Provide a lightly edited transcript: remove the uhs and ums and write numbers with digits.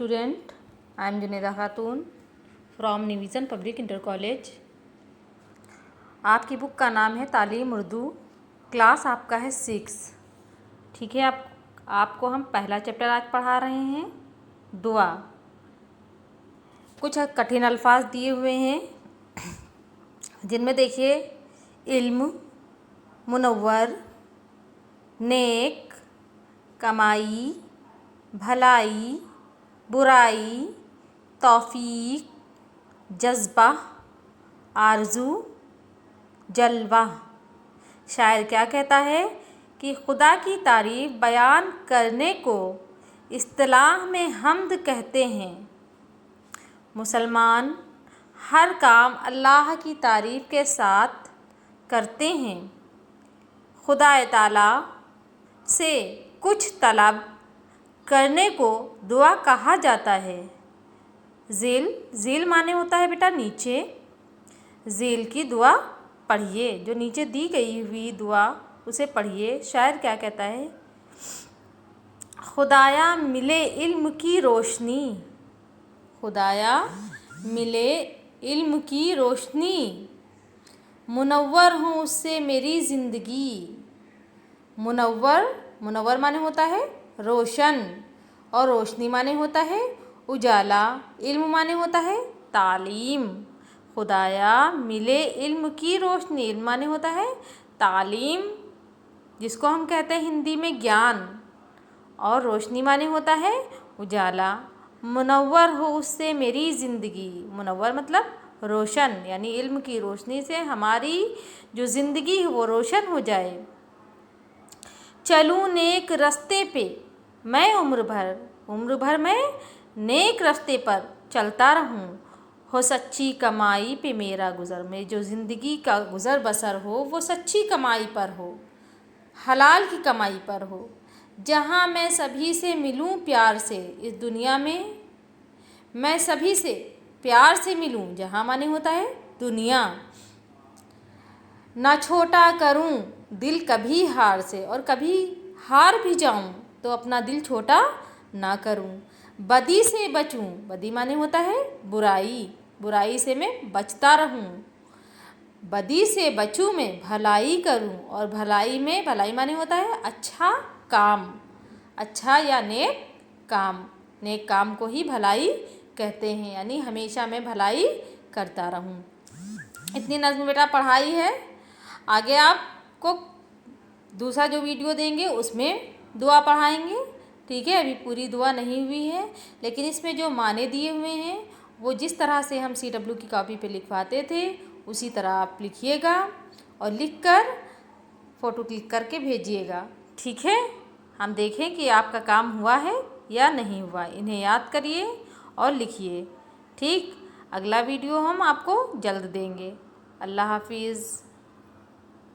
student, I am Junaida Khatun from New Vision Public Inter College। आपकी book का नाम है तालीम उर्दू, क्लास आपका है 6। ठीक है, आपको हम पहला चैप्टर आज पढ़ा रहे हैं, दुआ। कुछ कठिन अल्फाज दिए हुए हैं जिनमें देखिए इल्म, मुनव्वर, नेक, कमाई, भलाई, बुराई, तौफीक, जज्बा, आरजू, जलवा। शायर क्या कहता है कि खुदा की तारीफ़ बयान करने को इस्तिलाह में हम्द कहते हैं। मुसलमान हर काम अल्लाह की तारीफ़ के साथ करते हैं। खुदा ताला से कुछ तलब करने को दुआ कहा जाता है। ज़ील माने होता है बेटा नीचे। ज़ील की दुआ पढ़िए, जो नीचे दी गई हुई दुआ उसे पढ़िए। शायर क्या कहता है, खुदाया मिले इल्म की रोशनी, खुदाया मिले इल्म की रोशनी, मुनव्वर हूँ उससे मेरी ज़िंदगी। मुनव्वर माने होता है रोशन, और रोशनी माने होता है उजाला। इल्म माने होता है तालीम। खुदाया मिले इल्म की रोशनी, इल्म माने होता है तालीम, जिसको हम कहते हैं हिंदी में ज्ञान, और रोशनी माने होता है उजाला। मुनव्वर हो उससे मेरी ज़िंदगी, मुनव्वर मतलब रोशन, यानी इल्म की रोशनी से हमारी जो ज़िंदगी है वो रोशन हो जाए। चलूँ नेक रास्ते पे मैं उम्र भर मैं नेक रास्ते पर चलता रहूँ। हो सच्ची कमाई पे मेरा गुज़र, मेरी जो ज़िंदगी का गुज़र बसर हो वो सच्ची कमाई पर हो, हलाल की कमाई पर हो। जहाँ मैं सभी से मिलूँ प्यार से, इस दुनिया में मैं सभी से प्यार से मिलूँ। जहाँ माने होता है दुनिया। ना छोटा करूँ दिल कभी हार से, और कभी हार भी जाऊँ तो अपना दिल छोटा ना करूँ। बदी से बचूँ, बदी माने होता है बुराई से मैं बचता रहूँ। बदी से बचूँ मैं भलाई करूँ, और भलाई माने होता है अच्छा काम, अच्छा या नेक काम को ही भलाई कहते हैं, यानी हमेशा मैं भलाई करता रहूँ। इतनी नज़्म बेटा पढ़ाई है। आगे आपको दूसरा जो वीडियो देंगे उसमें दुआ पढ़ाएंगे। ठीक है, अभी पूरी दुआ नहीं हुई है, लेकिन इसमें जो माने दिए हुए हैं वो जिस तरह से हम CW की कॉपी पे लिखवाते थे उसी तरह आप लिखिएगा, और लिखकर फ़ोटो क्लिक करके भेजिएगा। ठीक है, हम देखें कि आपका काम हुआ है या नहीं हुआ। इन्हें याद करिए और लिखिए। ठीक, अगला वीडियो हम आपको जल्द देंगे। अल्लाह हाफिज़।